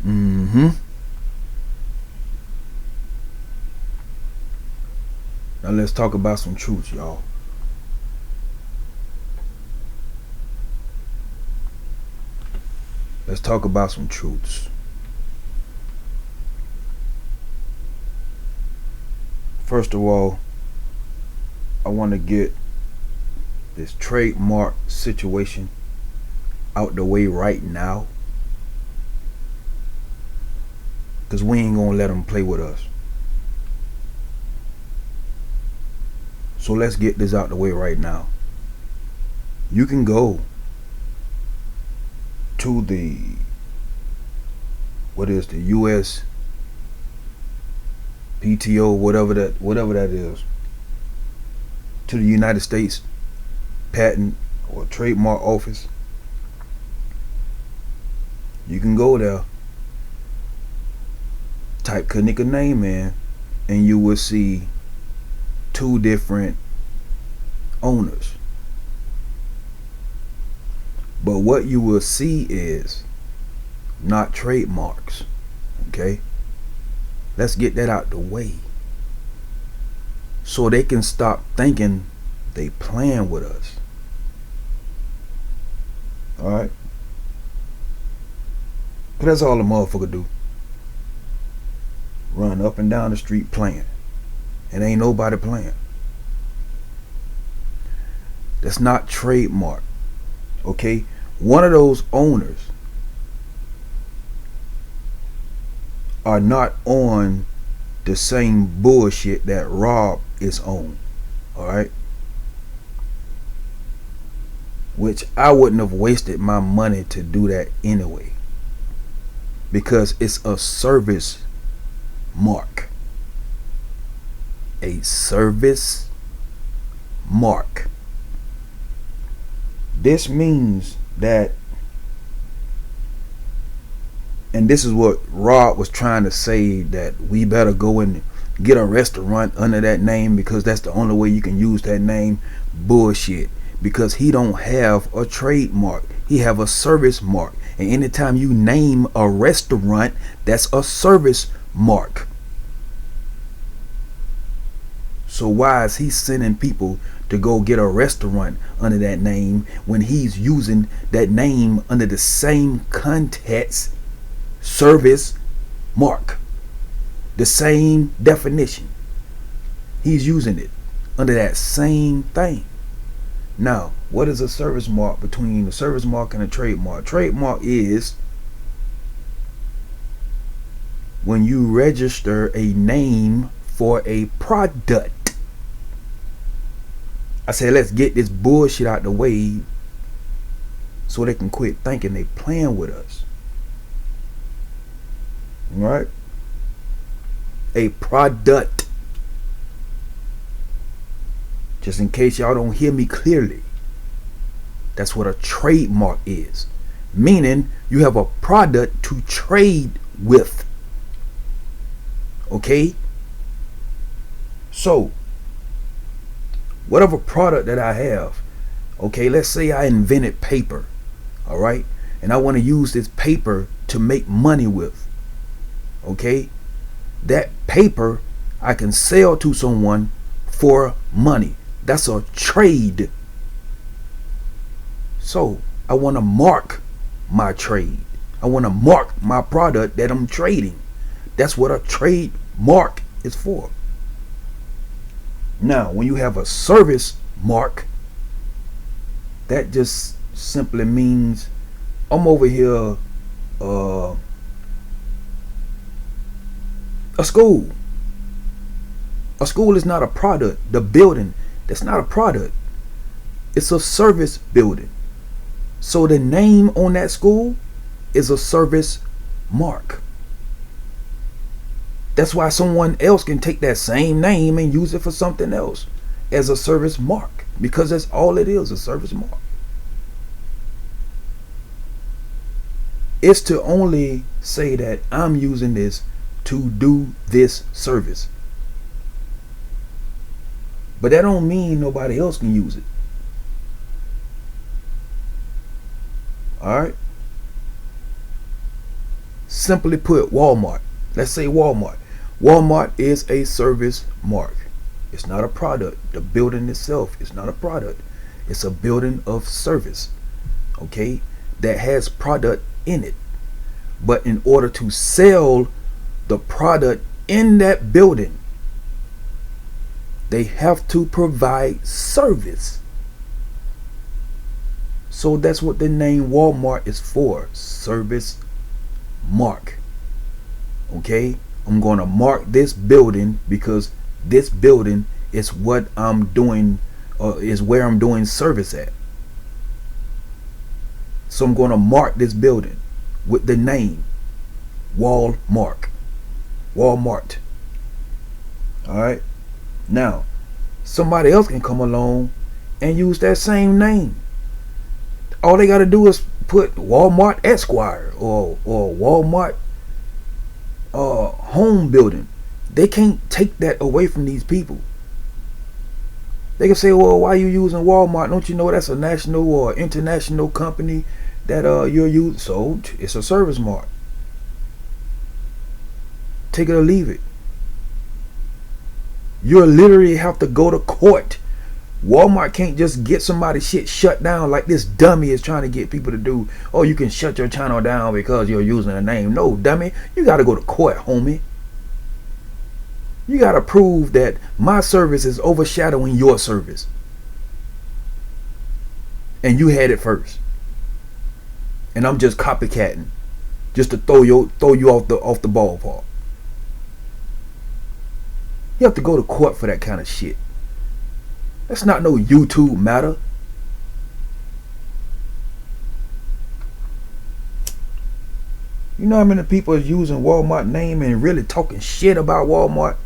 Mm-hmm. Now let's talk about some truths, y'all. Let's talk about some truths. First of all, I want to get this trademark situation out the way right now, because we ain't gonna let them play with us. So let's get this out the way right now. You can go to the US PTO, whatever that is, to the United States Patent or Trademark Office. You can go there, type Kenneka name in, and you will see two different owners. But what you will see is not trademarks. Okay? Let's get that out the way, so they can stop thinking they playing with us. Alright? Cause that's all a motherfucker do. Run up and down the street playing. And ain't nobody playing. That's not trademark. Okay? One of those owners are not on the same bullshit that Rob is on. Alright? Which I wouldn't have wasted my money to do that anyway. Because it's a service mark. A service mark. This means that, and this is what Rob was trying to say, that we better go and get a restaurant under that name because that's the only way you can use that name. Bullshit. Because he don't have a trademark. He have a service mark. And anytime you name a restaurant, that's a service mark. So why is he sending people to go get a restaurant under that name when he's using that name under the same context, service mark? The same definition. He's using it under that same thing. Now, what is a service mark between a service mark and a trademark? Trademark is when you register a name for a product. I said, let's get this bullshit out the way so they can quit thinking they playing with us. Right? A product. Just in case y'all don't hear me clearly, that's what a trademark is. Meaning you have a product to trade with. Okay? So, whatever product that I have, okay, let's say I invented paper, all right, and I want to use this paper to make money with. Okay? That paper I can sell to someone for money. That's a trade. So I want to mark my trade. I want to mark my product that I'm trading. That's what a trademark is for. Now, when you have a service mark, that just simply means I'm over here, a school. A school is not a product. The building, that's not a product. It's a service building. So the name on that school is a service mark. That's why someone else can take that same name and use it for something else as a service mark, because that's all it is, a service mark. It's to only say that I'm using this to do this service. But that don't mean nobody else can use it. Alright? Simply put, Walmart. Let's say Walmart. Walmart is a service mark. It's not a product. The building itself is not a product. It's a building of service. Okay? That has product in it. But in order to sell the product in that building, they have to provide service. So that's what the name Walmart is for. Service mark. Okay? I'm going to mark this building because this building is what I'm doing, is where I'm doing service at. So I'm going to mark this building with the name Walmart. Walmart. Alright? Now, somebody else can come along and use that same name. All they got to do is put Walmart Esquire or Walmart home building. They can't take that away from these people. They can say, well, why are you using Walmart? Don't you know that's a national or international company that you're using? So it's a service mark. Take it or leave it. You literally have to go to court. Walmart can't just get somebody's shit shut down like this dummy is trying to get people to do. Oh, you can shut your channel down because you're using a name. No, dummy. You got to go to court, homie. You got to prove that my service is overshadowing your service. And you had it first. And I'm just copycatting. Just to throw you off the ballpark. You have to go to court for that kind of shit. That's not no YouTube matter. You know how many people are using Walmart name and really talking shit about Walmart?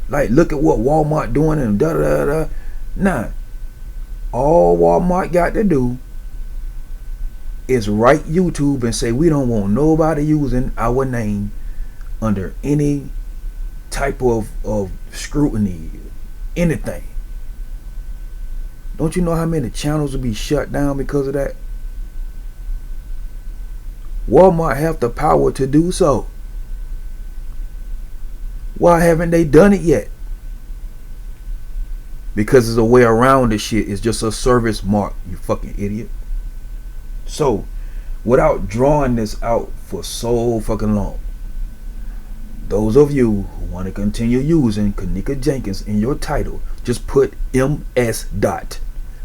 Like, look at what Walmart doing and da da da da. Nah. All Walmart got to do is write YouTube and say we don't want nobody using our name under any type of scrutiny, anything. Don't you know how many channels will be shut down because of that? Walmart have the power to do so. Why haven't they done it yet? Because there's a way around this shit. It's just a service mark, you fucking idiot. So, without drawing this out for so fucking long, those of you who want to continue using Kenneka Jenkins in your title, just put MS dot.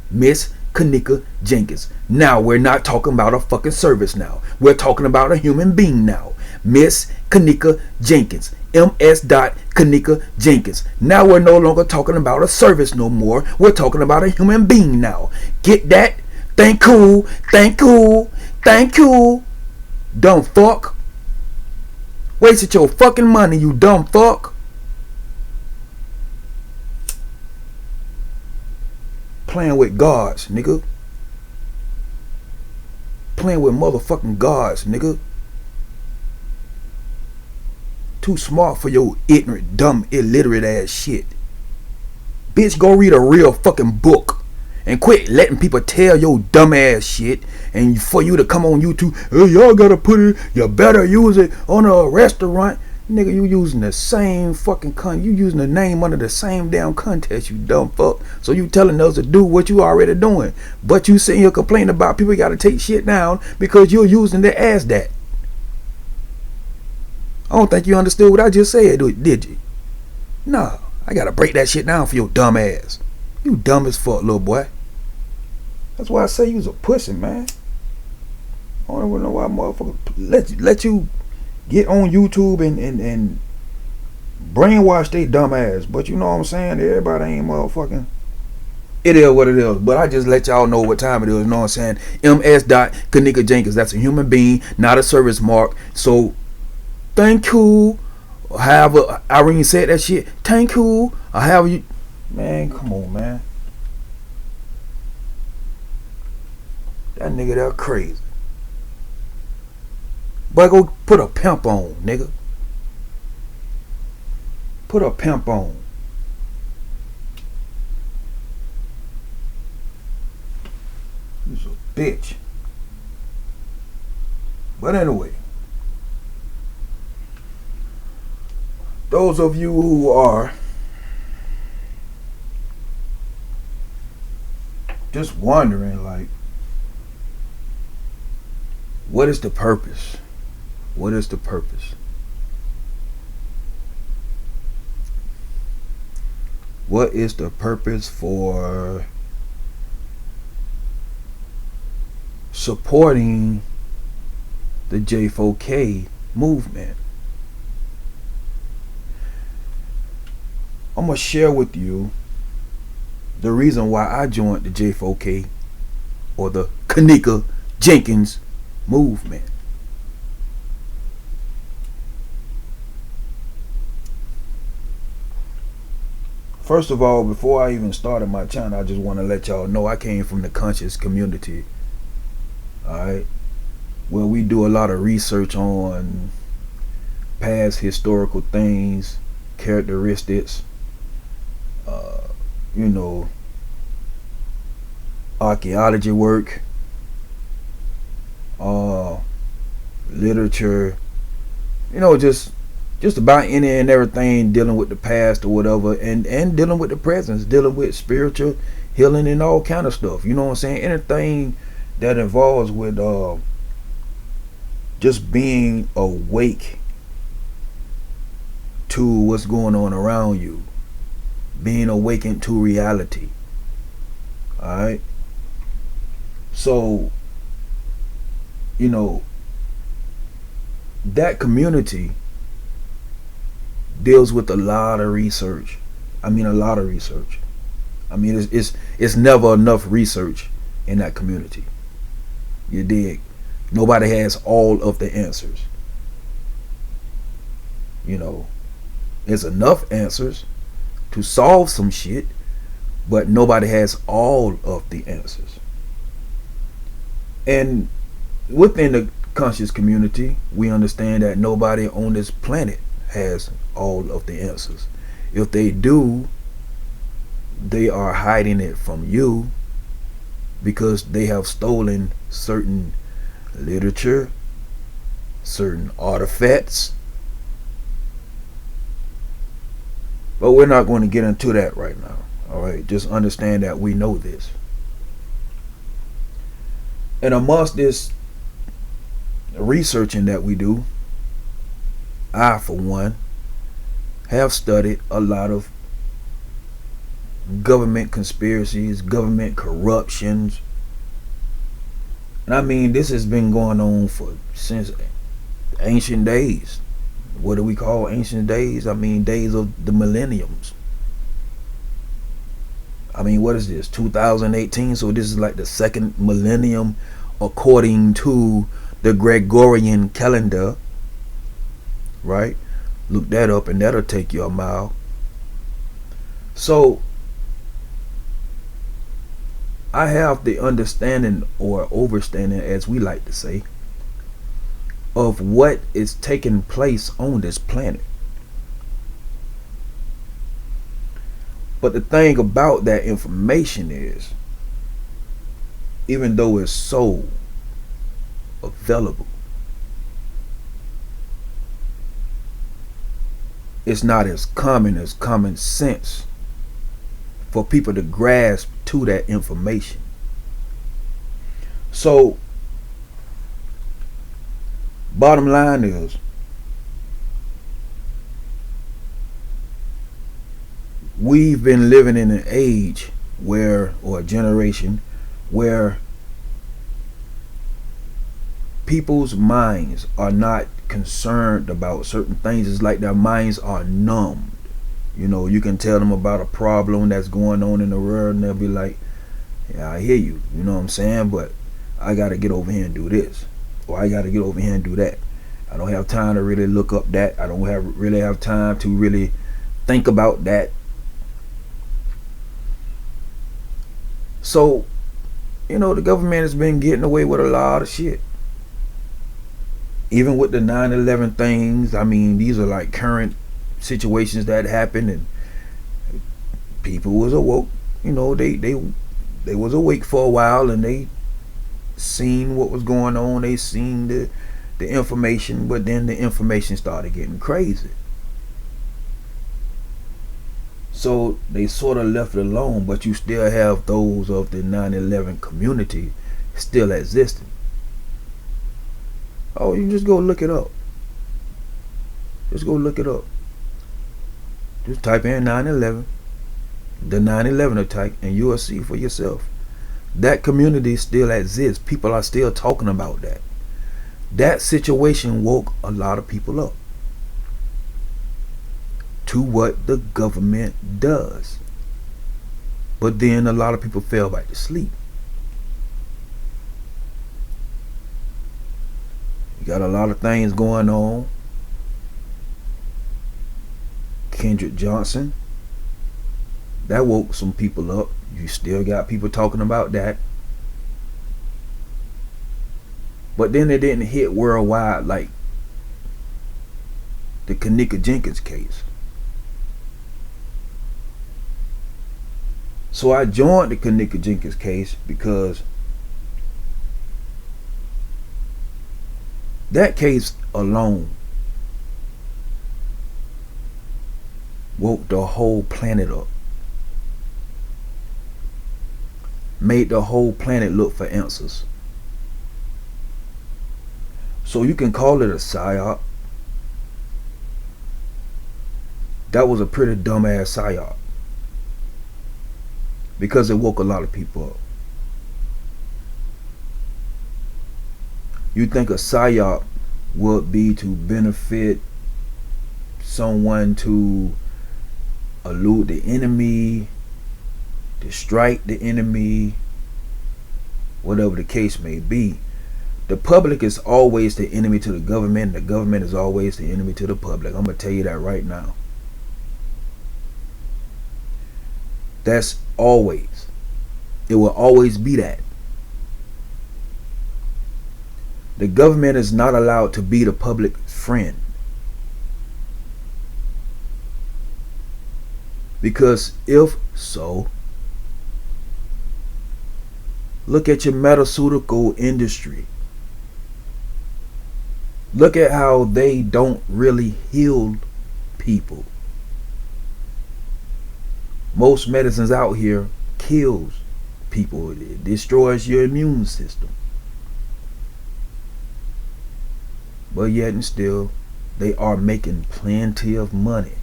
Miss Kenneka Jenkins. Now we're not talking about a fucking service now. We're talking about a human being now. Miss Kenneka Jenkins. MS dot Kenneka Jenkins. Now we're no longer talking about a service no more. We're talking about a human being now. Get that? Thank you. Thank you. Thank you. Dumb fuck. Wasted your fucking money, you dumb fuck. Playing with gods, nigga. Playing with motherfucking gods, nigga. Too smart for your ignorant, dumb, illiterate ass shit. Bitch, go read a real fucking book. And quit letting people tell your dumb ass shit. And for you to come on YouTube, hey, y'all gotta put it, you better use it on a restaurant. Nigga, you using the same fucking you using the name under the same damn contest, you dumb fuck. So you telling us to do what you already doing. But you sitting here complaining about people gotta take shit down because you're using it as that. I don't think you understood what I just said, did you? No, I gotta break that shit down for your dumb ass. You dumb as fuck, little boy. That's why I say you was a pussy, man. I don't even know why motherfucker let you get on YouTube and brainwash they dumb ass. But you know what I'm saying? Everybody ain't motherfucking. It is what it is. But I just let y'all know what time it is. You know what I'm saying? MS dot Kenneka Jenkins. That's a human being, not a service mark. So thank you. However, Irene said that shit. Thank you. I have you. Man, come on, man. That nigga there crazy. But go put a pimp on, nigga. Put a pimp on. You's a bitch. But anyway, those of you who are just wondering, like, what is the purpose? What is the purpose? What is the purpose for supporting the J4K movement? I'm going to share with you the reason why I joined the J4K, or the Kenneka Jenkins movement. First of all, before I even started my channel, I just want to let y'all know I came from the conscious community. Alright? Where we do a lot of research on past historical things, characteristics, you know, archaeology work, literature, you know, just about any and everything dealing with the past or whatever, and dealing with the present, dealing with spiritual healing and all kind of stuff. You know what I'm saying? Anything that involves with just being awake to what's going on around you, being awakened to reality. Alright? So, you know, that community deals with a lot of research. I mean, a lot of research. I mean, it's never enough research in that community. You dig? Nobody has all of the answers. You know, there's enough answers to solve some shit, but nobody has all of the answers. And within the conscious community, we understand that nobody on this planet has all of the answers. If they do, they are hiding it from you because they have stolen certain literature, certain artifacts. But we're not going to get into that right now. Alright, just understand that we know this. And amongst this researching that we do, I, for one, have studied a lot of government conspiracies, government corruptions. And I mean, this has been going on since ancient days. What do we call ancient days? I mean, days of the millenniums. I mean, what is this? 2018? So this is like the second millennium according to the Gregorian calendar. Right? Look that up and that'll take you a mile. So I have the understanding, or overstanding as we like to say, of what is taking place on this planet. But the thing about that information is, even though it's so available, it's not as common sense for people to grasp to that information. So bottom line is, we've been living in an age where, or a generation where, people's minds are not concerned about certain things. It's like their minds are numbed. You know, you can tell them about a problem that's going on in the world and they'll be like, yeah, I hear you, you know what I'm saying, but I gotta get over here and do this, or I gotta get over here and do that. I don't have time to really look up that. I don't really have time to really think about that. So, you know, the government has been getting away with a lot of shit. Even with the 9/11 things, I mean, these are like current situations that happened, and people was awoke. You know, they was awake for a while, and they seen what was going on. They seen the information, but then the information started getting crazy. So they sort of left it alone, but you still have those of the 9/11 community still existing. Oh, you just go look it up. Just go look it up. Just type in 9/11, the 9/11 attack, and you will see for yourself. That community still exists. People are still talking about that. That situation woke a lot of people up to what the government does. But then a lot of people fell back to sleep. You got a lot of things going on. Kendrick Johnson, that woke some people up. You still got people talking about that. But then it didn't hit worldwide like the Kenneka Jenkins case. So I joined the Kenneka Jenkins case because that case alone woke the whole planet up. Made the whole planet look for answers. So you can call it a psyop. That was a pretty dumbass psyop, because it woke a lot of people up. You think a psyop would be to benefit someone, to elude the enemy, to strike the enemy, whatever the case may be. The public is always the enemy to the government. The government is always the enemy to the public. I'm going to tell you that right now. That's always. It will always be that. The government is not allowed to be the public friend. Because if so, look at your medical industry. Look at how they don't really heal people. Most medicines out here kills people. It destroys your immune system. But yet and still, they are making plenty of money.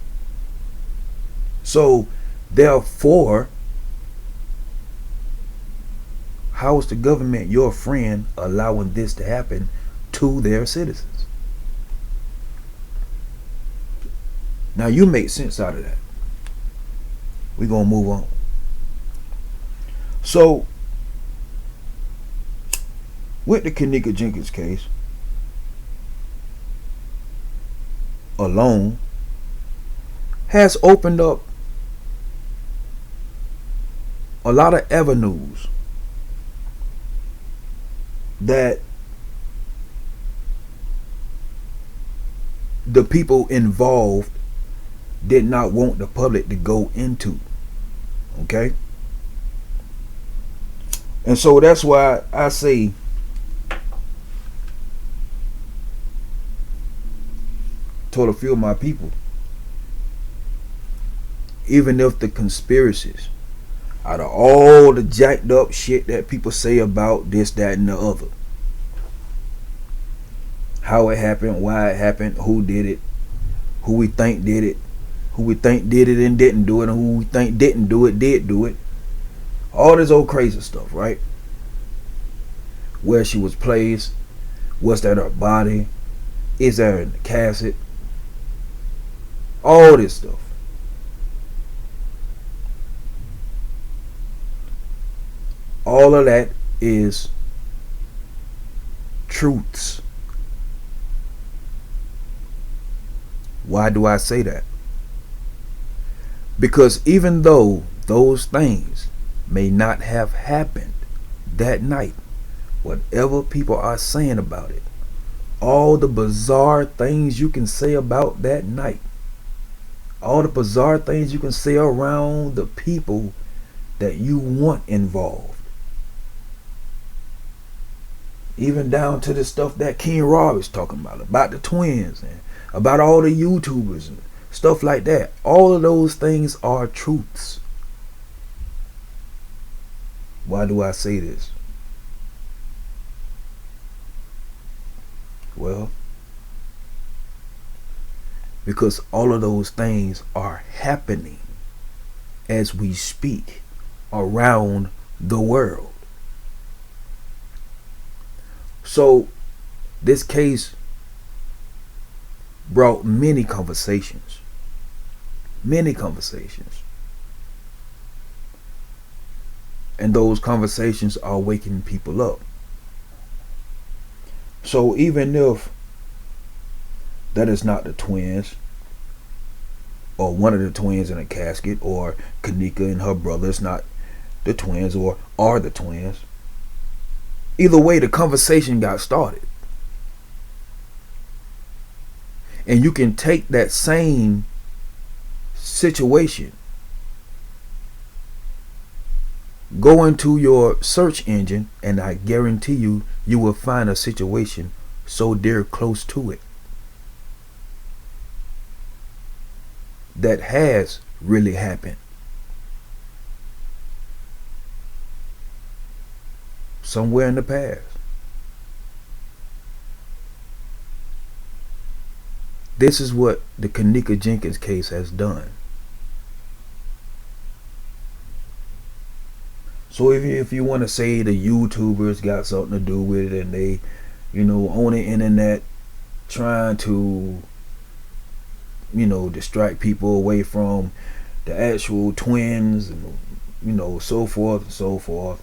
So, therefore, how is the government, your friend, allowing this to happen to their citizens? Now, you make sense out of that. We're going to move on. So, with the Kenneka Jenkins case alone, has opened up a lot of avenues that the people involved did not want the public to go into. Okay? And so that's why I say told a few of my people, even if the conspiracies, out of all the jacked up shit that people say about this, that, and the other, how it happened, why it happened, who did it, who we think did it, who we think did it and didn't do it, and who we think didn't do it, did do it, all this old crazy stuff, right? Where she was placed, what's that her body, is there in the casket, all this stuff. All of that is truths. Why do I say that? Because even though those things may not have happened that night, whatever people are saying about it, all the bizarre things you can say about that night, all the bizarre things you can say around the people that you want involved, even down to the stuff that King Rob is talking about the twins, and about all the YouTubers, and stuff like that. All of those things are truths. Why do I say this? Well, because all of those things are happening as we speak around the world. So this case brought many conversations. Many conversations. And those conversations are waking people up. So even if that is not the twins, or one of the twins in a casket, or Kenneka and her brother is not the twins, or are the twins, either way, the conversation got started. And you can take that same situation, go into your search engine, and I guarantee you, you will find a situation so dear close to it that has really happened. Somewhere in the past. This is what the Kenneka Jenkins case has done. So if you want to say the YouTubers got something to do with it, and they, on the internet trying to, distract people away from the actual twins, and so forth and so forth.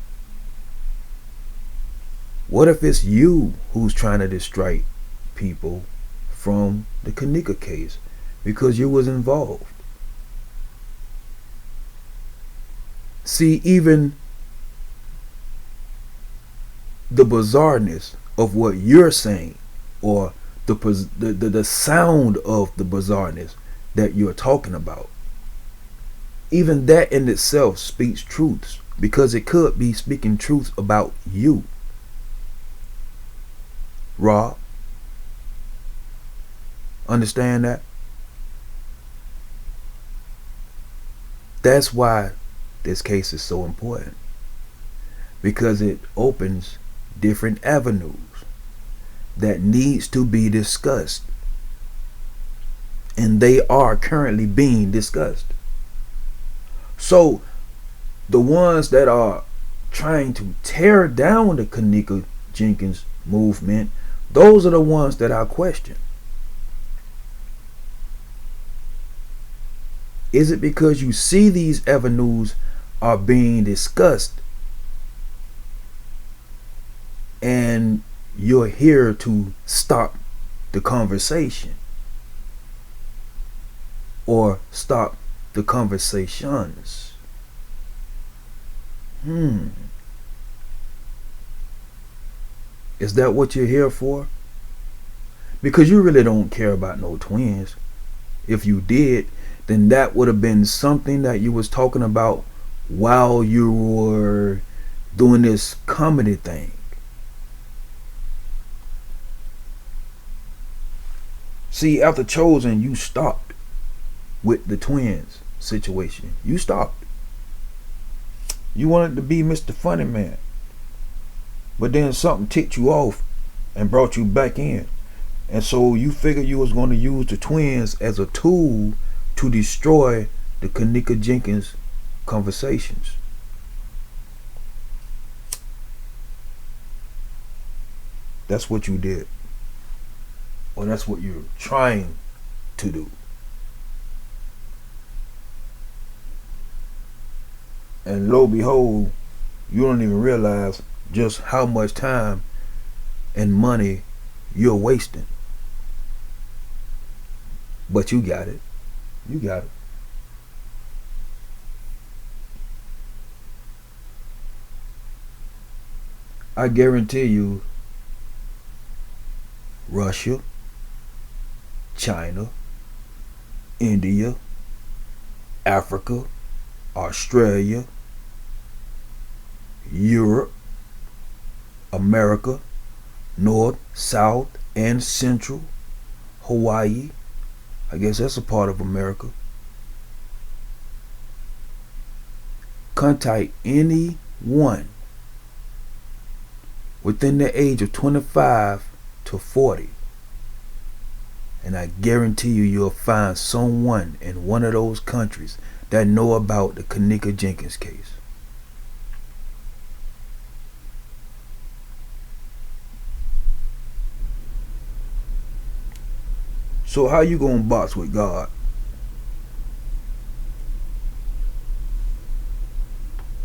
What if it's you who's trying to distract people from the Kenneka case because you was involved? See, even the bizarreness of what you're saying, or the sound of the bizarreness that you're talking about, even that in itself speaks truths, because it could be speaking truths about you, Rob. Understand that? That's why this case is so important, because it opens different avenues that needs to be discussed, and they are currently being discussed. So the ones that are trying to tear down the Kenneka Jenkins movement, those are the ones that I question. Is it because you see these avenues are being discussed and you're here to stop the conversation, or stop the conversations? Is that what you're here for? Because you really don't care about no twins. If you did, then that would have been something that you was talking about while you were doing this comedy thing. See, after Chosen, you stopped with the twins situation. You stopped. You wanted to be Mr. Funny Man, but then something ticked you off and brought you back in. And so you figured you was going to use the twins as a tool to destroy the Kenneka Jenkins conversations. That's what you did. Or that's what you're trying to do. And lo and behold, you don't even realize just how much time and money you're wasting. But you got it. You got it. I guarantee you, Russia, China, India, Africa, Australia, Europe, America, North, South, and Central, Hawaii, I guess that's a part of America. Contact anyone within the age of 25 to 40, and I guarantee you'll find someone in one of those countries that know about the Kenneka Jenkins case. So how you gonna box with God?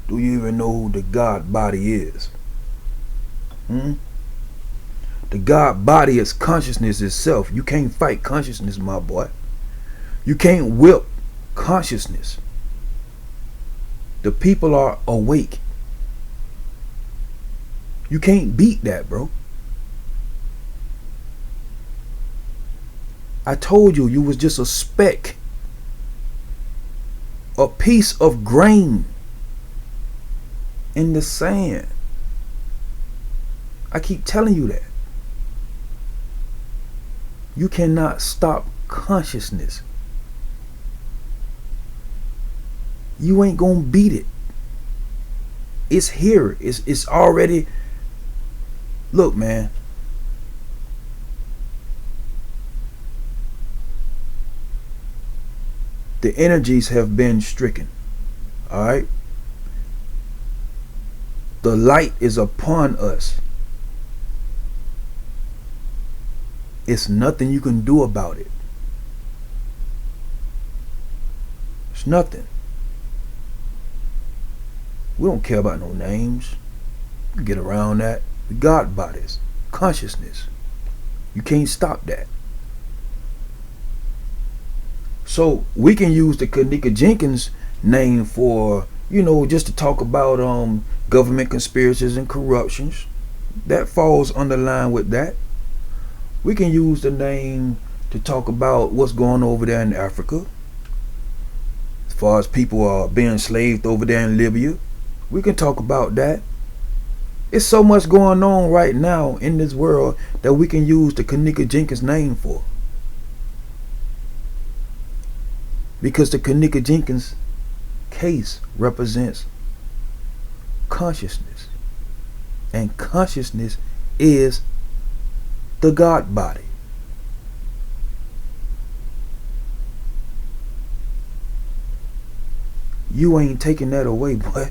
Do you even know who the God body is? The God body is consciousness itself. You can't fight consciousness, my boy. You can't whip consciousness. The people are awake. You can't beat that, bro. I told you, you was just a speck, a piece of grain in the sand. I keep telling you that. You cannot stop consciousness. You ain't gonna beat it. It's here. It's already. Look, man. The energies have been stricken. Alright? The light is upon us. It's nothing you can do about it. It's nothing. We don't care about no names. You can get around that. The God bodies, consciousness. You can't stop that. So we can use the Kenneka Jenkins name for, just to talk about government conspiracies and corruptions. That falls under line with that. We can use the name to talk about what's going on over there in Africa. As far as people are being enslaved over there in Libya, we can talk about that. It's so much going on right now in this world that we can use the Kenneka Jenkins name for. Because the Kenneka Jenkins case represents consciousness. And consciousness is the God body. You ain't taking that away, boy.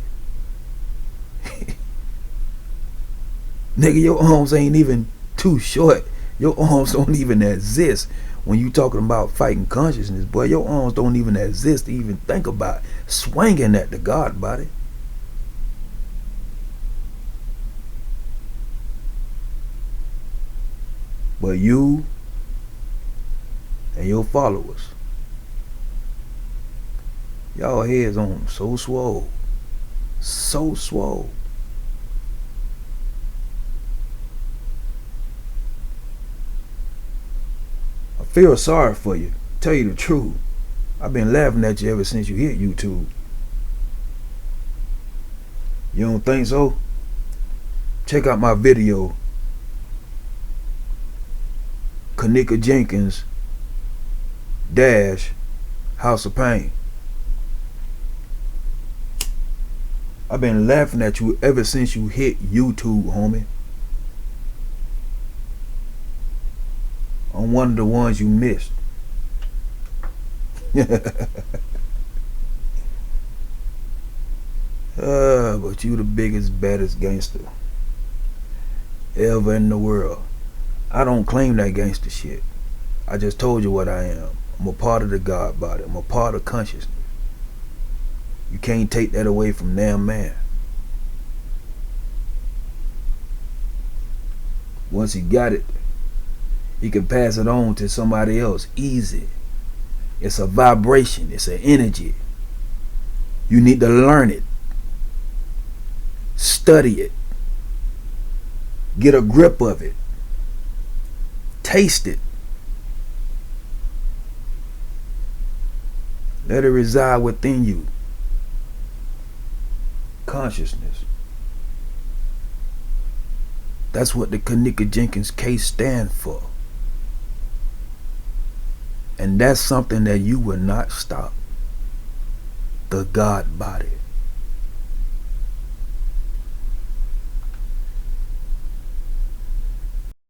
Nigga, your arms ain't even too short. Your arms don't even exist. When you talking about fighting consciousness, boy, your arms don't even exist to even think about swinging at the God body. But you and your followers, y'all heads on so swole. So swole. I feel sorry for you. Tell you the truth. I've been laughing at you ever since you hit YouTube. You don't think so? Check out my video. Kenneka Jenkins - House of Pain. I've been laughing at you ever since you hit YouTube, homie. On one of the ones you missed. But you the biggest, baddest gangster ever in the world. I don't claim that gangster shit. I just told you what I am. I'm a part of the God body. I'm a part of consciousness. You can't take that away from damn man. Once he got it, he can pass it on to somebody else easy. It's a vibration. It's an energy. You need to learn it. Study it. Get a grip of it. Taste it. Let it reside within you. Consciousness. That's what the Kenneka Jenkins case stands for. And that's something that you will not stop. The God body.